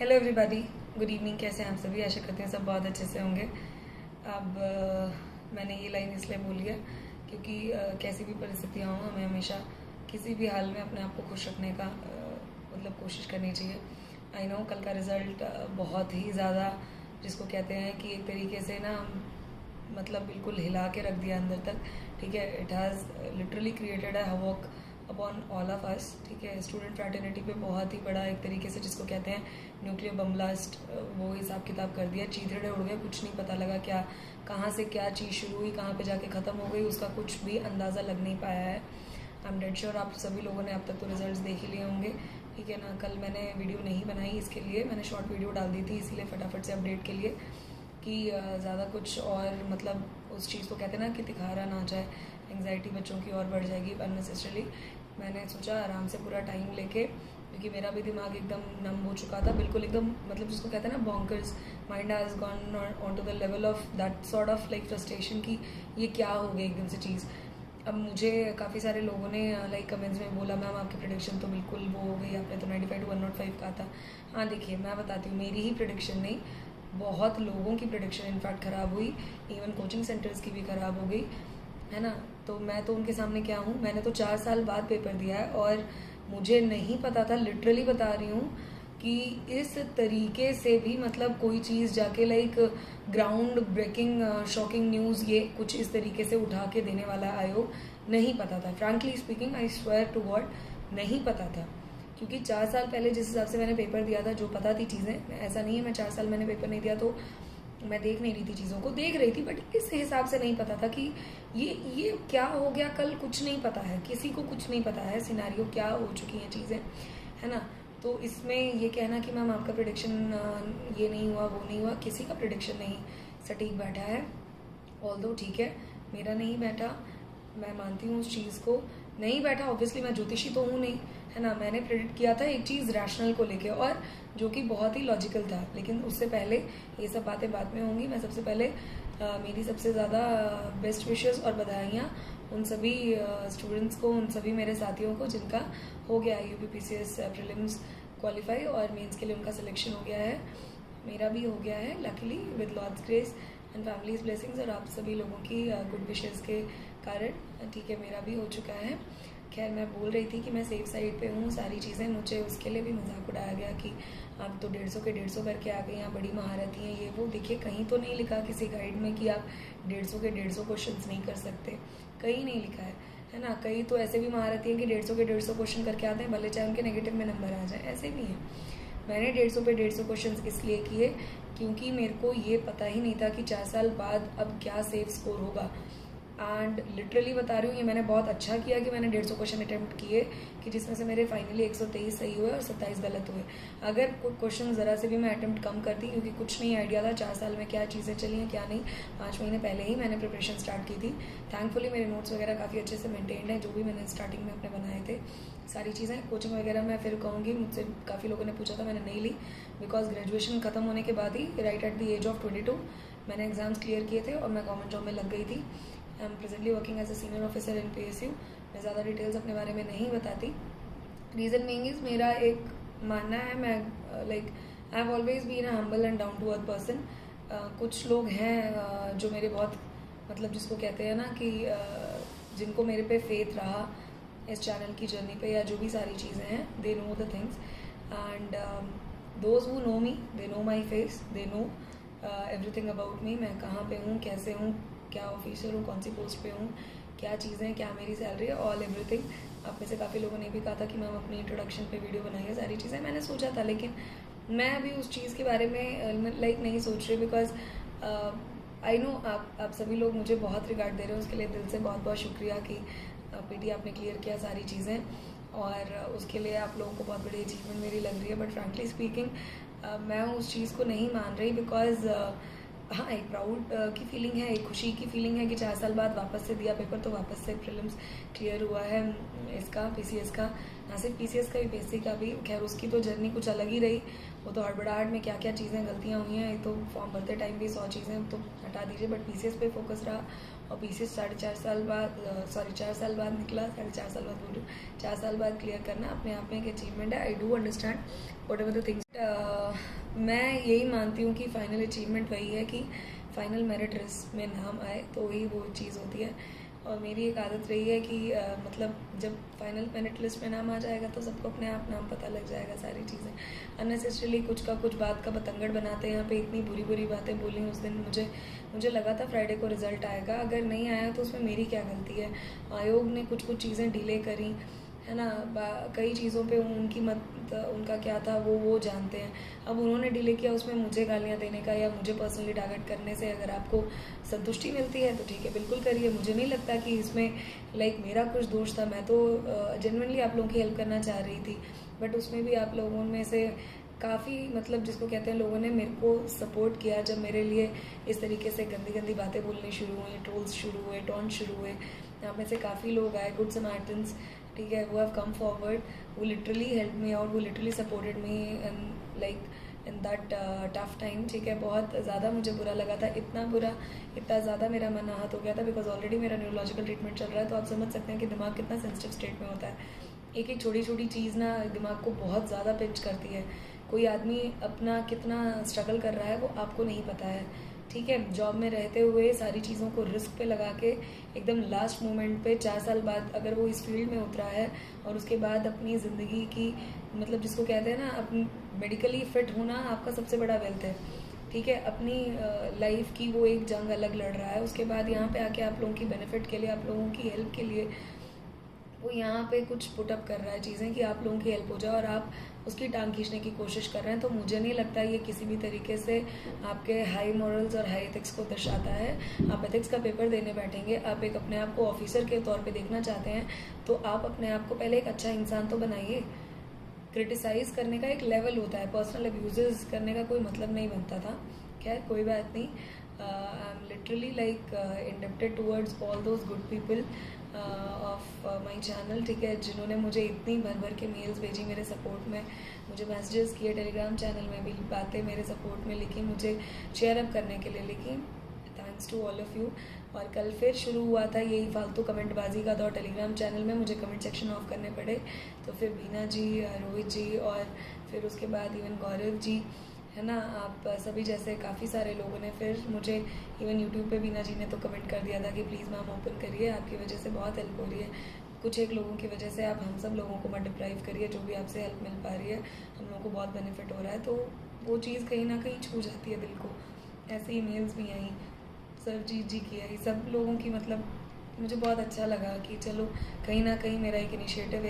Hello everybody, good evening. कैसे हैं आप सभी? आशा करते हैं सब बहुत अच्छे से होंगे। अब मैंने ये लाइन इसलिए बोली है क्योंकि कैसी भी परिस्थितियाँ हों, हमें हमेशा किसी भी हाल में अपने आप को खुश रखने का मतलब कोशिश करनी चाहिए। आई नो कल का रिज़ल्ट बहुत ही ज़्यादा, जिसको कहते हैं कि एक तरीके से ना मतलब बिल्कुल हिला के रख दिया अंदर तक। ठीक है, it has literally created a havoc upon all of us. ठीक है, स्टूडेंट फ्रैटर्निटी पे बहुत ही बड़ा एक तरीके से जिसको कहते हैं न्यूक्लियर बम ब्लास्ट, वो हिसाब किताब कर दिया। चीथड़े उड़ गए, कुछ नहीं पता लगा क्या कहाँ से क्या चीज़ शुरू हुई, कहाँ पे जाके ख़त्म हो गई, उसका कुछ भी अंदाज़ा लग नहीं पाया है। आई एम डेड श्योर आप सभी लोगों ने अब तक तो रिजल्ट्स देख ही लिए होंगे। ठीक है ना, कल मैंने वीडियो नहीं बनाई, इसके लिए मैंने शॉर्ट वीडियो डाल दी थी, इसीलिए फटाफट से अपडेट के लिए कि ज़्यादा कुछ और मतलब उस चीज़ को कहते हैं ना कि तिखारा ना जाए, एंग्जाइटी बच्चों की और बढ़ जाएगी अननेसेसरली। मैंने सोचा आराम से पूरा टाइम लेके, क्योंकि मेरा भी दिमाग एकदम नम हो चुका था, बिल्कुल एकदम मतलब जिसको कहते हैं ना bonkers, mind has gone on to the level of that sort of like frustration कि ये क्या हो गई एकदम से चीज़। अब मुझे काफ़ी सारे लोगों ने लाइक कमेंट्स में बोला मैम आपकी प्रेडिक्शन तो बिल्कुल वो हो गई, आपने तो 95 to 105 कहा था। हाँ देखिए, मैं बताती हूँ, मेरी ही प्रेडिक्शन नहीं, बहुत लोगों की प्रेडिक्शन इनफैक्ट ख़राब हुई, इवन कोचिंग सेंटर्स की भी ख़राब हो गई, है ना। तो मैं तो उनके सामने क्या हूँ, मैंने तो 4 साल बाद पेपर दिया है और मुझे नहीं पता था, लिटरली बता रही हूँ, कि इस तरीके से भी मतलब कोई चीज़ जाके like ground breaking shocking news ये कुछ इस तरीके से उठा के देने वाला आयोग, नहीं पता था। Frankly speaking, I swear to God, नहीं पता था। क्योंकि 4 साल पहले जिस हिसाब से मैंने पेपर दिया था, जो पता थी चीज़ें, ऐसा नहीं है मैं 4 साल मैंने पेपर नहीं दिया तो मैं देख नहीं रही थी चीज़ों को, देख रही थी, बट इस हिसाब से नहीं पता था कि ये क्या हो गया कल, कुछ नहीं पता है, किसी को कुछ नहीं पता है सिनारियो क्या हो चुकी हैं चीज़ें, है ना। तो इसमें ये कहना कि मैम आपका प्रेडिक्शन ये नहीं हुआ वो नहीं हुआ, किसी का प्रेडिक्शन नहीं सटीक बैठा है। ऑल्दो ठीक है, मेरा नहीं बैठा, मैं मानती हूँ उस चीज़ को, नहीं बैठा। ऑब्वियसली मैं ज्योतिषी तो हूँ नहीं, है ना। मैंने प्रेडिक्ट किया था एक चीज़ रैशनल को लेके, और जो कि बहुत ही लॉजिकल था, लेकिन उससे पहले ये सब बातें बाद में होंगी। मैं सबसे पहले मेरी सबसे ज़्यादा बेस्ट विशेस और बधाइयाँ उन सभी स्टूडेंट्स को, उन सभी मेरे साथियों को जिनका हो गया UPPCS प्रीलिम्स क्वालिफाई और मेंस के लिए उनका सिलेक्शन हो गया है। मेरा भी हो गया है luckily with Lord's grace and family's blessings, और आप सभी लोगों की गुड विशेस के कारण। ठीक है, मेरा भी हो चुका है। खैर, मैं बोल रही थी कि मैं सेफ साइड पे हूँ, सारी चीज़ें, मुझे उसके लिए भी मजाक उड़ाया गया कि आप तो 150 के 150 करके आ गई, आप बड़ी महारथी हैं, ये वो। देखिए, कहीं तो नहीं लिखा किसी गाइड में कि आप 150 के 150 क्वेश्चंस नहीं कर सकते, कहीं नहीं लिखा है ना। कई तो ऐसे भी महारथी हैं कि 150 के 150 क्वेश्चन करके आते हैं, भले चाहे उनके नेगेटिव में नंबर आ जाए, ऐसे भी हैं। मैंने 150 पे 150 क्वेश्चन इसलिए किए क्योंकि मेरे को ये पता ही नहीं था कि 4 साल बाद अब क्या सेफ स्कोर होगा। एंड लिटरली बता रही हूँ, ये मैंने बहुत अच्छा किया कि मैंने 150 क्वेश्चन अटेम्प्ट किए, कि जिसमें से मेरे फाइनली 123 सही हुए और 27 गलत हुए। अगर कोई क्वेश्चन ज़रा से भी मैं अटेम्प्ट कम करती, क्योंकि कुछ नहीं आइडिया था 4 साल में क्या चीज़ें चली हैं क्या नहीं, 5 महीने पहले ही मैंने प्रिपरेशन स्टार्ट की थी। थैंकफुली मेरे नोट्स वगैरह काफ़ी अच्छे से मेंटेन्ड हैं, जो भी मैंने स्टार्टिंग में अपने बनाए थे सारी चीज़ें। कोचिंग वगैरह मैं फिर कहूँगी, मुझसे काफ़ी लोगों ने पूछा था, मैंने नहीं ली, बिकॉज ग्रेजुएशन खत्म होने के बाद ही right at the age of 22 मैंने एग्जाम्स क्लियर किए थे और मैं गवर्नमेंट जॉब में लग गई थी। I am presently working as a senior officer in PSU। मैं ज़्यादा डिटेल्स अपने बारे में नहीं बताती। रीज़न बीइंग इज, मेरा एक मानना है, मैं like I have always been a humble and down to earth person. कुछ लोग हैं जो मेरे बहुत मतलब जिसको कहते हैं ना कि जिनको मेरे पे फेथ रहा इस चैनल की जर्नी पे, या जो भी सारी चीज़ें हैं, they know the things, and those who know me, they know my face, they know everything about me. मैं कहाँ पे हूँ, कैसे हूँ, क्या ऑफिसर हूँ, कौन सी पोस्ट पे हूँ, क्या चीज़ें, क्या मेरी सैलरी है, ऑल एवरीथिंग। आप में से काफ़ी लोगों ने भी कहा था कि मैम अपनी इंट्रोडक्शन पे वीडियो बनाइए, सारी चीज़ें मैंने सोचा था, लेकिन मैं अभी उस चीज़ के बारे में लाइक नहीं सोच रही, बिकॉज आई नो आप सभी लोग मुझे बहुत रिगार्ड दे रहे हो, उसके लिए दिल से बहुत बहुत शुक्रिया कि PT आपने क्लियर किया सारी चीज़ें, और उसके लिए आप लोगों को बहुत बड़ी अचीवमेंट मेरी लग रही है। बट फ्रैंकली स्पीकिंग मैं उस चीज़ को नहीं मान रही, बिकॉज हाँ, एक प्राउड की फीलिंग है, एक खुशी की फीलिंग है कि 4 साल बाद वापस से दिया पेपर, तो वापस से प्रीलिम्स क्लियर हुआ है इसका, PCS का, ना सिर्फ PCS का भी, PSC का भी। खैर, उसकी तो जर्नी कुछ अलग ही रही, वो तो हड़बड़ाहट में क्या क्या चीज़ें गलतियाँ हुई हैं, तो फॉर्म भरते टाइम भी 100 चीज़ें तो हटा दीजिए, बट पीसीएस पे फोकस रहा और पीसीएस 4.5 साल बाद 4 साल बाद निकला, 4.5 साल बाद बोल रही हूँ, 4 साल बाद क्लियर करना अपने आप में एक अचीवमेंट है। I do understand what ever the things. मैं यही मानती हूँ कि फाइनल अचीवमेंट वही है कि फाइनल मेरिट लिस्ट में नाम आए, तो वही वो चीज़ होती है। और मेरी एक आदत रही है कि मतलब जब फाइनल मेरिट लिस्ट में नाम आ जाएगा तो सबको अपने आप नाम पता लग जाएगा, सारी चीज़ें अननेसेसरीली कुछ का कुछ बात का बतंगड़ बनाते हैं। यहाँ पे इतनी बुरी बुरी बातें बोली उस दिन, मुझे लगा था फ्राइडे को रिजल्ट आएगा, अगर नहीं आया तो उसमें मेरी क्या गलती है। आयोग ने कुछ चीज़ें डिले करी है ना, कई चीज़ों पे उनका क्या था वो जानते हैं। अब उन्होंने डिले किया, उसमें मुझे गालियाँ देने का या मुझे पर्सनली टारगेट करने से अगर आपको संतुष्टि मिलती है तो ठीक है, बिल्कुल करिए। मुझे नहीं लगता कि इसमें मेरा कुछ दोष था। मैं तो जेन्युइनली आप लोगों की हेल्प करना चाह रही थी, बट उसमें भी आप लोगों में से काफ़ी जिसको कहते हैं लोगों ने मेरे को सपोर्ट किया जब मेरे लिए इस तरीके से गंदी गंदी बातें बोलनी शुरू हुई, ट्रोल्स शुरू हुए, टॉन्ट शुरू हुए। यहाँ में से काफ़ी लोग आए, गुड समार्टन्स, ठीक है, वो हैव कम फॉरवर्ड, वो लिटरली हेल्प मी आउट, वो literally supported me in that tough time, ठीक है। बहुत ज़्यादा मुझे बुरा लगा था, इतना ज़्यादा मेरा मन आहत हो गया था, बिकॉज ऑलरेडी मेरा न्यूरोलॉजिकल ट्रीटमेंट चल रहा है, तो आप समझ सकते हैं कि दिमाग कितना सेंसिटिव स्टेट में होता है। एक छोटी छोटी चीज़ ना दिमाग को बहुत ज़्यादा पिंच करती है। कोई आदमी अपना कितना स्ट्रगल कर रहा है वो आपको नहीं पता है, ठीक है। जॉब में रहते हुए सारी चीज़ों को रिस्क पे लगा के एकदम लास्ट मोमेंट पे 4 साल बाद अगर वो इस फील्ड में उतरा है और उसके बाद अपनी ज़िंदगी की जिसको कहते हैं ना अपनी मेडिकली फिट होना आपका सबसे बड़ा वेल्थ है, ठीक है। अपनी लाइफ की वो एक जंग अलग लड़ रहा है, उसके बाद यहाँ पे आके आप लोगों की बेनिफिट के लिए, आप लोगों की हेल्प के लिए वो यहाँ पे कुछ पुटअप कर रहा है चीज़ें कि आप लोगों की हेल्प हो जाए और आप उसकी टांग खींचने की कोशिश कर रहे हैं। तो मुझे नहीं लगता ये किसी भी तरीके से आपके हाई मॉरल्स और हाई एथिक्स को दर्शाता है। आप एथिक्स का पेपर देने बैठेंगे, आप एक अपने आप को ऑफिसर के तौर पे देखना चाहते हैं, तो आप अपने आप को पहले एक अच्छा इंसान तो बनाइए। क्रिटिसाइज करने का एक लेवल होता है, पर्सनल अब्यूजेस करने का कोई मतलब नहीं बनता था। खैर कोई बात नहीं, I am literally inducted towards all those good people of my channel, ठीक है, जिन्होंने मुझे इतनी भर के मेल्स भेजी मेरे सपोर्ट में, मुझे मैसेजेस किए, टेलीग्राम चैनल में भी बातें मेरे सपोर्ट में लिखी, मुझे चेयर अप करने के लिए लिखी। Thanks to all of you. और कल फिर शुरू हुआ था यही फालतू कमेंटबाजी का दौर टेलीग्राम चैनल में, मुझे कमेंट सेक्शन ऑफ करने पड़े, तो फिर बीना जी, रोहित जी और फिर उसके बाद इवन गौरव जी, है ना, आप सभी जैसे काफ़ी सारे लोगों ने फिर मुझे इवन यूट्यूब पे बीना जी ने तो कमेंट कर दिया था कि प्लीज़ मैम ओपन करिए, आपकी वजह से बहुत हेल्प हो रही है, कुछ एक लोगों की वजह से आप हम सब लोगों को मत डिप्राइव करिए, जो भी आपसे हेल्प मिल पा रही है हम लोगों को बहुत बेनिफिट हो रहा है। तो वो चीज़ कहीं ना कहीं छू जाती है दिल को। ऐसे ईमेल्स भी आई, सरजीत जी की आई, सब लोगों की, मुझे बहुत अच्छा लगा कि चलो कहीं ना कहीं मेरा एक इनिशिएटिव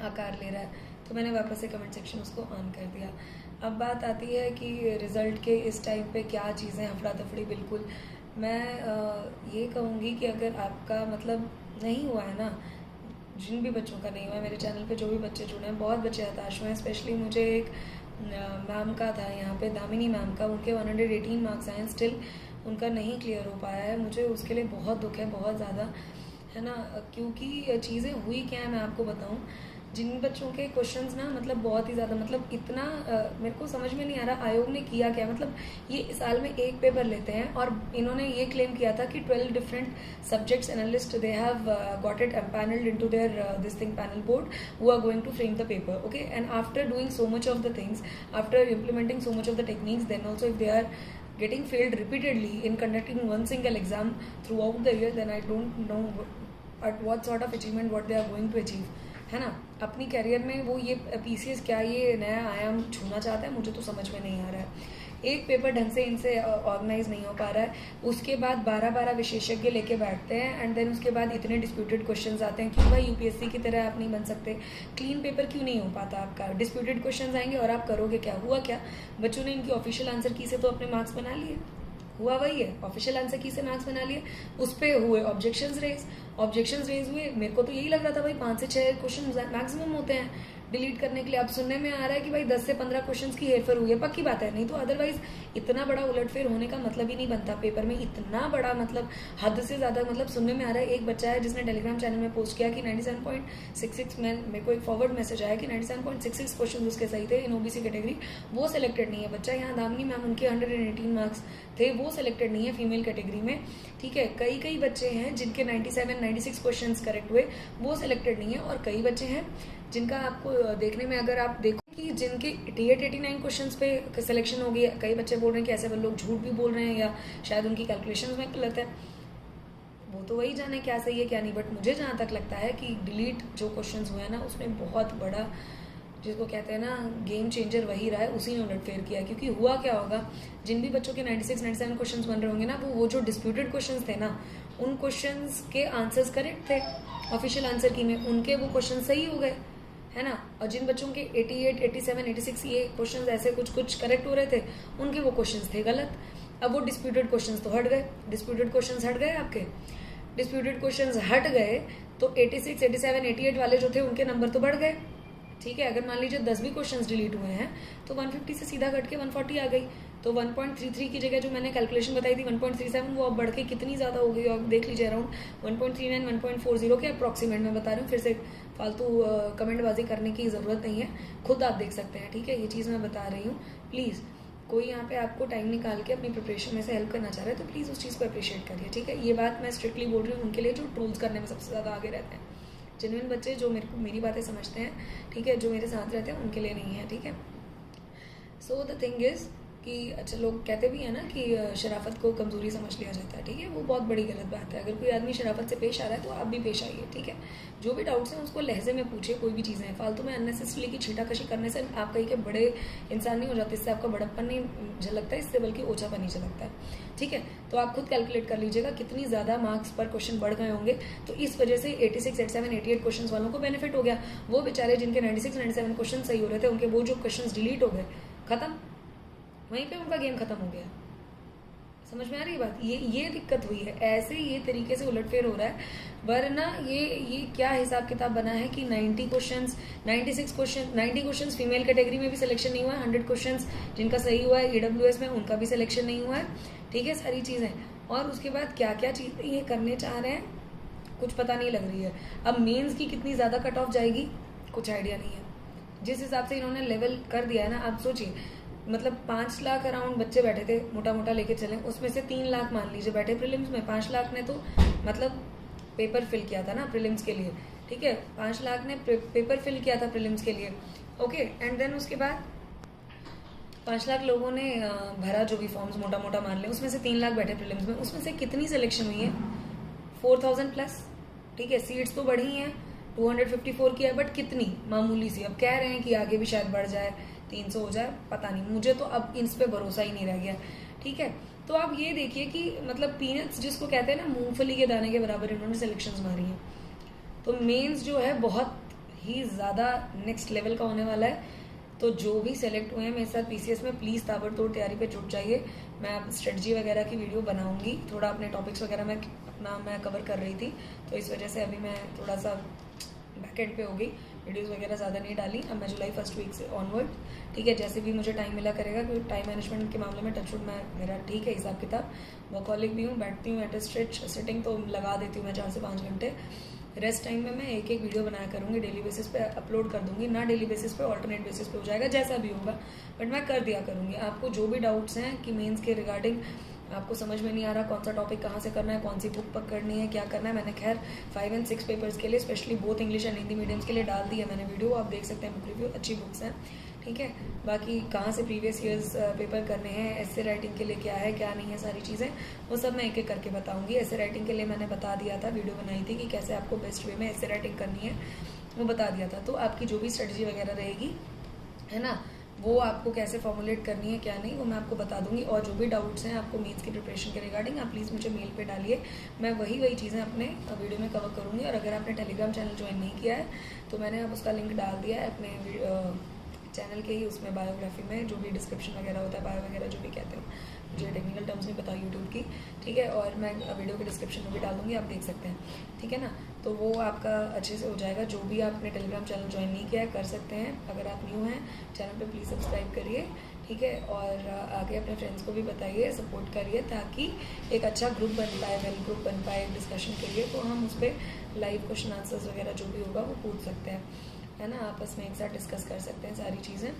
आकार ले रहा है, तो मैंने वापस से कमेंट सेक्शन उसको ऑन कर दिया। अब बात आती है कि रिज़ल्ट के इस टाइम पे क्या चीज़ें अफड़ा तफड़ी, बिल्कुल मैं ये कहूँगी कि अगर आपका नहीं हुआ है ना, जिन भी बच्चों का नहीं हुआ है, मेरे चैनल पे जो भी बच्चे जुड़े हैं, बहुत बच्चे हताश हुए हैं। स्पेशली मुझे एक मैम का था यहाँ पे, दामिनी मैम का, उनके 118 मार्क्स आए हैं, स्टिल उनका नहीं क्लियर हो पाया है। मुझे उसके लिए बहुत दुख है, बहुत ज़्यादा, है ना, क्योंकि चीज़ें हुई क्या है मैं आपको बताऊँ। जिन बच्चों के क्वेश्चंस ना बहुत ही ज़्यादा इतना मेरे को समझ में नहीं आ रहा आयोग ने किया क्या। ये साल में एक पेपर लेते हैं और इन्होंने ये क्लेम किया था कि 12 different subjects analyst they have got it empaneled into their this thing panel board who are going to frame the paper, okay, and after doing so much of the things, after implementing so much of the techniques, then also if they are getting failed repeatedly in conducting one single exam throughout the year, then I don't know at what sort of achievement what they are going to achieve, है ना। अपनी career में वो ये PCS क्या ये नया आयाम छूना चाहता है, मुझे तो समझ में नहीं आ रहा है। एक पेपर ढंग से इनसे ऑर्गेनाइज नहीं हो पा रहा है, उसके बाद 12 विशेषज्ञ लेके बैठते हैं, एंड देन उसके बाद इतने डिस्प्यूटेड क्वेश्चंस आते हैं। क्यों भाई यूपीएससी की तरह आप नहीं बन सकते? क्लीन पेपर क्यों नहीं हो पाता आपका? डिस्प्यूटेड क्वेश्चंस आएंगे और आप करोगे क्या? हुआ क्या? बच्चों ने इनकी ऑफिशियल आंसर की से तो अपने मार्क्स बना लिए, हुआ वही है, ऑफिशियल आंसर की से मार्क्स बना लिए, उस पर हुए ऑब्जेक्शंस रेज हुए। मेरे को तो यही लग रहा था भाई 5 से 6 क्वेश्चन मैक्सिमम होते हैं, डिलीट करने के लिए। अब सुनने में आ रहा है कि भाई 10 से 15 क्वेश्चंस की हेरफेर हुई है, पक्की बात है, नहीं तो अदरवाइज इतना बड़ा उलटफेर होने का मतलब ही नहीं बनता पेपर में, इतना बड़ा मतलब हद से ज्यादा। मतलब सुनने में आ रहा है, एक बच्चा है जिसने टेलीग्राम चैनल में पोस्ट किया कि 97.66 में मेरे को एक फॉरवर्ड मैसेज आया कि 97.66 क्वेश्चन उसके सही थे इन ओबीसी कैटेगरी, वो सिलेक्टेड नहीं है बच्चा। यहाँ दामिनी मैम, उनके 118 मार्क्स थे, वो सिलेक्टेड नहीं है फीमेल कैटेगरी में, ठीक है। कई बच्चे हैं जिनके 97-96 क्वेश्चन करेक्ट हुए, वो सिलेक्टेड नहीं है। और कई बच्चे हैं जिनका आपको देखने में, अगर आप देखो कि जिनके 88-89 क्वेश्चंस पे सिलेक्शन हो गई है, कई बच्चे बोल रहे हैं कि ऐसे वो लोग झूठ भी बोल रहे हैं या शायद उनकी कैलकुलेशंस में गलत है, वो तो वही जाने क्या सही है क्या नहीं। बट मुझे जहाँ तक लगता है कि डिलीट जो क्वेश्चंस हुए हैं ना, उसमें बहुत बड़ा, जिसको कहते हैं ना गेम चेंजर, वही रहा है, उसी ने उलटफेर किया। क्योंकि हुआ क्या होगा, जिन भी बच्चों के 96-97 क्वेश्चंस बन रहे होंगे ना, वो जो डिस्प्यूटेड क्वेश्चंस थे ना, उन क्वेश्चंस के आंसर्स करेक्ट थे ऑफिशियल आंसर की में, उनके वो क्वेश्चन सही हो गए, है ना। और जिन बच्चों के 88, 87, 86 ये क्वेश्चंस ऐसे कुछ करेक्ट हो रहे थे, उनके वो क्वेश्चंस थे गलत। अब वो डिस्प्यूटेड क्वेश्चंस तो हट गए, डिस्प्यूटेड क्वेश्चंस हट गए, आपके डिस्प्यूटेड क्वेश्चंस हट गए तो 86, 87, 88 वाले जो थे उनके नंबर तो बढ़ गए, ठीक है। अगर मान लीजिए 10 भी क्वेश्चंस डिलीट हुए हैं तो 150 से सीधा घट के 140 आ गई, तो 1.33 की जगह जो मैंने कैलकुलेशन बताई थी 1.37, वो अब बढ़ के कितनी ज्यादा हो गई, और देख लीजिए अराउंड 1.39, 1.40 के अप्रोक्सीमेट में बता रही हूँ। फिर से फालतू कमेंटबाजी करने की जरूरत नहीं है, खुद आप देख सकते हैं, ठीक है। ये चीज़ मैं बता रही हूँ, प्लीज़ कोई यहाँ पे आपको टाइम निकाल के अपनी प्रिपरेशन में से हेल्प करना चाह रहा है तो प्लीज़ उस चीज़ को अप्रिशिएट करिए, ठीक है। ये बात मैं स्ट्रिक्टली बोल रही हूँ उनके लिए जो ट्रोल्स करने में सबसे ज़्यादा आगे रहते हैं, जेन्युइन बच्चे जो मेरी बातें समझते हैं, ठीक है, जो मेरे साथ रहते हैं, उनके लिए नहीं है, ठीक है। सो द थिंग इज कि अच्छा, लोग कहते भी है ना कि शराफत को कमजोरी समझ लिया जाता है, ठीक है, वो बहुत बड़ी गलत बात है। अगर कोई आदमी शराफत से पेश आ रहा है तो आप भी पेश आइए, ठीक है। जो भी डाउट्स हैं उसको लहजे में पूछिए, कोई भी चीज़ें हैं, फालतू में अननेसेसरली की छीटाकशी करने से आप कहीं के बड़े इंसान नहीं हो जाते, इससे आपका बड़प्पन नहीं झलकता है, इससे बल्कि ओछापन ही झलकता है, ठीक है। तो आप खुद कैलकुलेट कर लीजिएगा कितनी ज़्यादा मार्क्स पर क्वेश्चन बढ़ गए होंगे, तो इस वजह से 86, 87, 88 क्वेश्चन वालों को बेनिफिट हो गया। वो बेचारे जिनके 96, 97 क्वेश्चन सही हो रहे थे, उनके वो जो क्वेश्चन डिलीट हो गए, खत्म, वहीं पे उनका गेम खत्म हो गया। समझ में आ रही है बात, ये दिक्कत हुई है, ऐसे ये तरीके से उलटफेर हो रहा है। वरना ये क्या हिसाब किताब बना है कि 90 क्वेश्चन फीमेल कैटेगरी में भी सिलेक्शन नहीं हुआ है, 100 क्वेश्चन जिनका सही हुआ है ईडब्ल्यूएस में, उनका भी सिलेक्शन नहीं हुआ है, ठीक है, सारी चीजें। और उसके बाद क्या क्या चीजें ये करने चाह रहे हैं, कुछ पता नहीं लग रही है। अब मेंस की कितनी ज्यादा कट ऑफ जाएगी, कुछ आइडिया नहीं है। जिस हिसाब से इन्होंने लेवल कर दिया है ना, आप सोचिए, मतलब 5 लाख अराउंड बच्चे बैठे थे, मोटा मोटा लेके चले, उसमें से 3 लाख मान लीजिए बैठे प्रीलिम्स में, 5 लाख ने तो मतलब पेपर फिल किया था ना प्रीलिम्स के लिए, ठीक है, 5 लाख ने पेपर फिल किया था प्रीलिम्स के लिए, ओके। एंड देन उसके बाद 5 लाख लोगों ने भरा जो भी फॉर्म्स मोटा मोटा मान ले, उसमें से 3 लाख बैठे प्रीलिम्स में, उसमें से कितनी सिलेक्शन हुई है, 4000 प्लस, ठीक है। सीट्स तो बढ़ी हैं, 254 की है, बट कितनी, मामूली सी। अब कह रहे हैं कि आगे भी शायद बढ़ जाए, 300 हो जाए, पता नहीं, मुझे तो अब इन पे भरोसा ही नहीं रह गया, ठीक है। तो आप ये देखिए कि मतलब पीनट्स जिसको कहते हैं ना, मूंगफली के दाने के बराबर इन्होंने सिलेक्शंस मारी हैं। तो मेंस जो है बहुत ही ज्यादा नेक्स्ट लेवल का होने वाला है। तो जो भी सेलेक्ट हुए हैं मेरे साथ पीसीएस में, प्लीज ताबड़तोड़ तैयारी पे जुट जाइए। मैं अब स्ट्रेटजी वगैरह की वीडियो बनाऊंगी, थोड़ा अपने टॉपिक्स वगैरह में मैं कवर कर रही थी, तो इस वजह से अभी मैं थोड़ा सा बैकेंड पे हो गई, वीडियोस वगैरह ज़्यादा नहीं डाली। अब मैं जुलाई फर्स्ट वीक से ऑनवर्ड, ठीक है, जैसे भी मुझे टाइम मिला करेगा, क्योंकि टाइम मैनेजमेंट के मामले में टचवुड मेरा ठीक है हिसाब किताब, वर्कहॉलिक भी हूँ, बैठती हूँ एट अ स्ट्रेच सिटिंग तो लगा देती हूँ मैं 4 से 5 घंटे। रेस्ट टाइम में मैं एक वीडियो बनाया करूंगी, डेली बेसिस पे अपलोड कर दूंगी, ना डेली बेसिस पे, ऑल्टरनेट बेसिस पे हो जाएगा, जैसा भी होगा, बट मैं कर दिया करूंगी। आपको जो भी डाउट्स हैं कि मेंस के रिगार्डिंग आपको समझ में नहीं आ रहा कौन सा टॉपिक कहाँ से करना है, कौन सी बुक पकड़नी है, क्या करना है, मैंने खैर 5 और 6 पेपर्स के लिए specially both English and Hindi mediums के लिए डाल दी है मैंने वीडियो, आप देख सकते हैं बुक रिव्यू, अच्छी बुक्स हैं, ठीक है। बाकी कहाँ से प्रीवियस ईयर्स पेपर करने हैं, ऐसे राइटिंग के लिए क्या है क्या नहीं है, सारी चीज़ें वो सब मैं एक एक करके बताऊंगी। ऐसे राइटिंग के लिए मैंने बता दिया था, वीडियो बनाई थी कि कैसे आपको बेस्ट वे में ऐसे राइटिंग करनी है, वो बता दिया था। तो आपकी जो भी स्ट्रेटजी वगैरह रहेगी, है ना, वो आपको कैसे फॉर्मुलेट करनी है क्या नहीं, वो मैं आपको बता दूंगी। और जो भी डाउट्स हैं आपको मेंस की प्रिपरेशन के रिगार्डिंग, आप प्लीज़ मुझे मेल पे डालिए, मैं वही चीज़ें अपने वीडियो में कवर करूंगी। और अगर आपने टेलीग्राम चैनल ज्वाइन नहीं किया है तो मैंने अब उसका लिंक डाल दिया है अपने चैनल के ही उसमें, बायोग्राफी में जो भी डिस्क्रिप्शन वगैरह होता है, बायो वगैरह जो भी कहते हैं, मुझे टेक्निकल टर्म्स नहीं पता यूट्यूब की, ठीक है, और मैं वीडियो के डिस्क्रिप्शन में भी डाल दूंगी, आप देख सकते हैं, ठीक है ना। तो वो आपका अच्छे से हो जाएगा। जो भी आपने टेलीग्राम चैनल ज्वाइन नहीं किया है कर सकते हैं। अगर आप न्यू हैं चैनल पे प्लीज़ सब्सक्राइब करिए, ठीक है। और आगे अपने फ्रेंड्स को भी बताइए, सपोर्ट करिए, ताकि एक अच्छा ग्रुप बन पाए, वेल ग्रुप बन पाए डिस्कशन के लिए। तो हम उस पर लाइव क्वेश्चन आंसर्स वगैरह जो भी होगा वो पूछ सकते हैं, है ना। आपस में एक साथ डिस्कस कर सकते हैं सारी चीज़ें।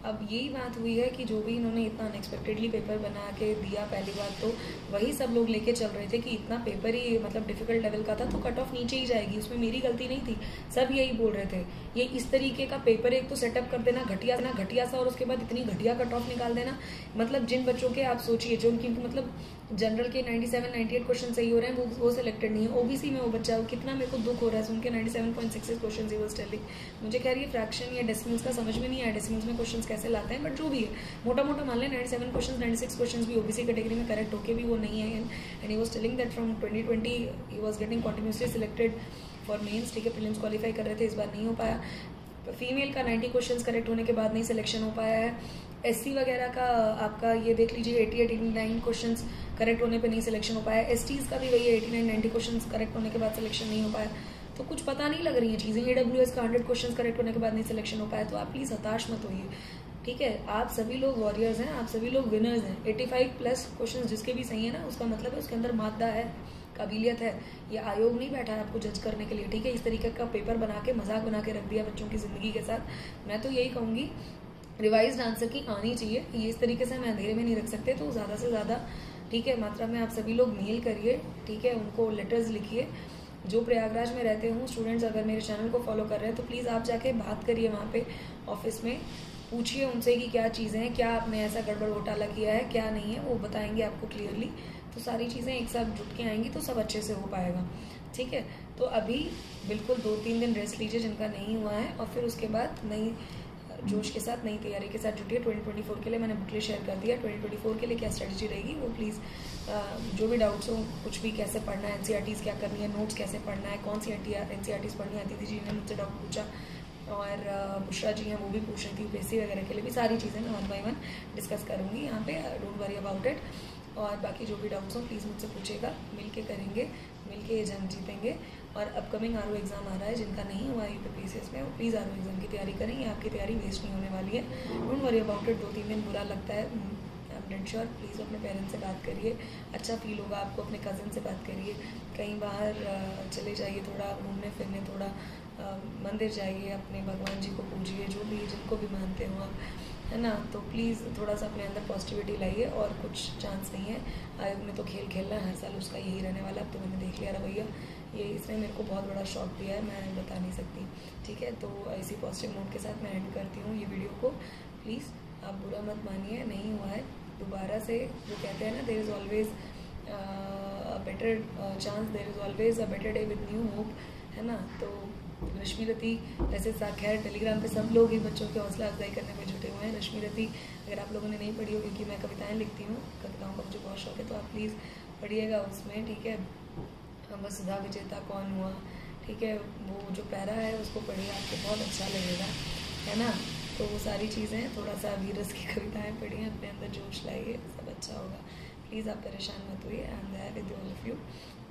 अब यही बात हुई है कि जो भी इन्होंने इतना अनएक्सपेक्टेडली पेपर बना के दिया, पहली बात तो वही सब लोग लेके चल रहे थे कि इतना पेपर ही मतलब डिफिकल्ट लेवल का था तो कट ऑफ नीचे ही जाएगी, उसमें मेरी गलती नहीं थी, सब यही बोल रहे थे। ये इस तरीके का पेपर एक तो सेटअप कर देना घटिया सा, और उसके बाद इतनी घटिया कट ऑफ निकाल देना। मतलब जिन बच्चों के आप सोचिए जो उनकी मतलब जनरल के 97-98 क्वेश्चन सही हो रहे हैं वो सिलेक्टेड नहीं है। ओबीसी में वो बच्चा कितना मेरे को दुख हो रहा है सुन के 97.66 क्वेश्चन ही वाज टेलिंग। मुझे खैर ये फ्रैक्शन या डेसिमल्स का समझ में नहीं आया, डेसिमल्स में क्वेश्चंस कैसे लाते हैं, बट जो भी है मोटा मोटा मान लें 97 क्वेश्चन 96 क्वेश्चन भी ओबीसी कैटेगरी में करेक्ट होके भी वो नहीं है। And he was telling that from 2020 he was getting continuously selected for mains, ठीक है। प्रीलिम्स क्वालिफाई कर रहे थे, इस बार नहीं हो पाया। फीमेल का 90 क्वेश्चन करेक्ट होने के बाद नहीं सिलेक्शन हो पाया है। एससी वगैरह का आपका ये देख लीजिए 88-89 क्वेश्चन करेक्ट होने पे नहीं सिलेक्शन हो पाया। एसटीज का भी वही 89-90 क्वेश्चन करेक्ट होने के बाद सिलेक्शन नहीं हो पाया। तो कुछ पता नहीं लग रही है चीज़ें। AWS का 100 क्वेश्चन करेक्ट होने के बाद नहीं सिलेक्शन हो पाया। तो आप प्लीज़ हताश मत होइए, ठीक है। आप सभी लोग वॉरियर्स हैं, आप सभी लोग विनर्स हैं। 85+ क्वेश्चन जिसके भी सही है ना, उसका मतलब है उसके अंदर मादा है, काबिलियत है। ये आयोग नहीं बैठा है आपको जज करने के लिए, ठीक है। इस तरीके का पेपर बना के मजाक बना के रख दिया बच्चों की ज़िंदगी के साथ। मैं तो यही कहूँगी रिवाइज्ड आंसर की आनी चाहिए, ये इस तरीके से हमें अंधेरे में नहीं रख सकते। तो ज़्यादा से ज़्यादा, ठीक है, मात्रा में आप सभी लोग मेल करिए, ठीक है, उनको लेटर्स लिखिए। जो प्रयागराज में रहते हों स्टूडेंट्स अगर मेरे चैनल को फॉलो कर रहे हैं तो प्लीज़ आप जाके बात करिए वहाँ पे ऑफिस में, पूछिए उनसे कि क्या चीज़ें हैं, क्या आपने ऐसा गड़बड़ घोटाला किया है, क्या नहीं है, वो बताएंगे आपको क्लियरली। तो सारी चीज़ें एक साथ जुट के आएंगी तो सब अच्छे से हो पाएगा, ठीक है। तो अभी बिल्कुल 2-3 दिन रेस्ट लीजिए जिनका नहीं हुआ है, और फिर उसके बाद नई जोश के साथ नई तैयारी के साथ जुटिए। 2024 के लिए मैंने बुकलेट शेयर कर दिया। 2024 के लिए क्या स्ट्रेटजी रहेगी वो प्लीज़ जो भी डाउट्स हो, कुछ भी कैसे पढ़ना है, एनसीईआरटीज़ क्या करनी है, नोट्स कैसे पढ़ना है, कौन सी एनसीईआरटीज़ पढ़नी है, दीदी जी ने मुझसे डाउट पूछा, और बुशरा जी हैं वो भी पूछ रही थी यूपीएससी वगैरह के लिए भी। सारी चीज़ें मैं 1 बाय 1 डिस्कस करूँगी यहाँ पे, डोंट वरी अबाउट इट। और बाकी जो भी डाउट्स हो प्लीज़ मुझसे पूछेगा, मिल के करेंगे, मिल के ये जंग जीतेंगे। और अपकमिंग आरओ एग्ज़ाम आ रहा है, जिनका नहीं हुआ है यूपीपीसीएस में वो प्लीज़ आरओ एग्ज़ाम की तैयारी करें, ये आपकी तैयारी वेस्ट नहीं होने वाली है। Don't worry about it. 2-3 दिन बुरा लगता है, I am dead sure. Please अपने पेरेंट्स से बात करिए, अच्छा फील होगा आपको। अपने कज़न से बात करिए, कहीं बाहर चले जाइए, थोड़ा घूमने फिरने, थोड़ा मंदिर जाइए, अपने भगवान जी को पूजिए, जो भी जिनको भी मानते हो आप, है ना। तो प्लीज़ थोड़ा सा अपने अंदर पॉजिटिविटी लाइए, और कुछ चांस नहीं है। आयोग में तो खेल खेलना है, हर साल उसका यही रहने वाला। अब तो मैंने देख लिया रवैया, ये इसने मेरे को बहुत बड़ा शॉक दिया है, मैं बता नहीं सकती, ठीक है। तो इसी पॉजिटिव नोट के साथ मैं एंड करती हूँ ये वीडियो को। प्लीज़ आप बुरा मत मानिए, नहीं हुआ है दोबारा से। जो कहते हैं ना, there is always a better chance, there is always a better day with new hope, है ना। तो रश्मि रति वैसे खैर टेलीग्राम पे सब लोग ही बच्चों की हौसला अफजाई करने में जुटे हुए हैं। रश्मि रति अगर आप लोगों ने नहीं पढ़ी हो, क्योंकि मैं कविताएं लिखती हूँ, कविताओं का मुझे बहुत शौक है, तो आप प्लीज़ पढ़िएगा उसमें, ठीक है। वसुधा विजेता कौन हुआ, ठीक है, वो जो पैरा है उसको पढ़िए, आपको बहुत अच्छा लगेगा, है ना। तो वो सारी चीज़ें, थोड़ा सा वीरस की कविताएं पढ़िए, अपने अंदर जोश लाइए, सब अच्छा होगा। प्लीज़ आप परेशान मत होइए, I am there with all of you.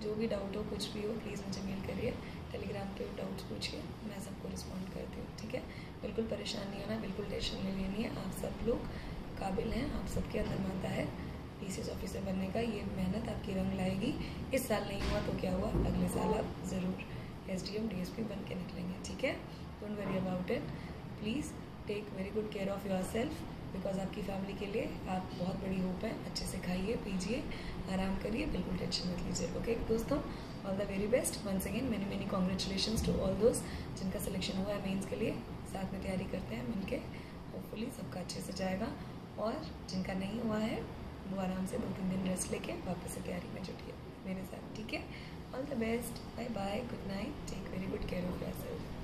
जो भी डाउट हो, कुछ भी हो, प्लीज़ मुझे मेल करिए, टेलीग्राम पे डाउट्स पूछिए, मैं सबको रिस्पॉन्ड करती हूँ, ठीक है। बिल्कुल परेशान नहीं होना, बिल्कुल टेंशन नहीं लेनी है। आप सब लोग काबिल हैं, आप सबके अंदर मानता है पीसीएस ऑफिसर बनने का। ये मेहनत आपकी रंग लाएगी। इस साल नहीं हुआ तो क्या हुआ, अगले साल आप ज़रूर एसडीएम डीएसपी बन के निकलेंगे, ठीक है। Don't worry about it. Please take very good care of your self, because आपकी फैमिली के लिए आप बहुत बड़ी होप है। अच्छे से खाइए पीजिए, आराम करिए, बिल्कुल टेंशन मत लीजिए, ओके दोस्तों। All the very best once again, many congratulations to all दोस्त जिनका सिलेक्शन हुआ है मेंस के लिए। साथ में तैयारी करते हैं मिलके, होपफुली सबका अच्छे से जाएगा। और जिनका नहीं हुआ है वो आराम से 2-3 दिन रेस्ट लेके वापस से तैयारी में जुटिए मेरे साथ, ठीक है। All the best, bye bye, good night, take very good care of yourself.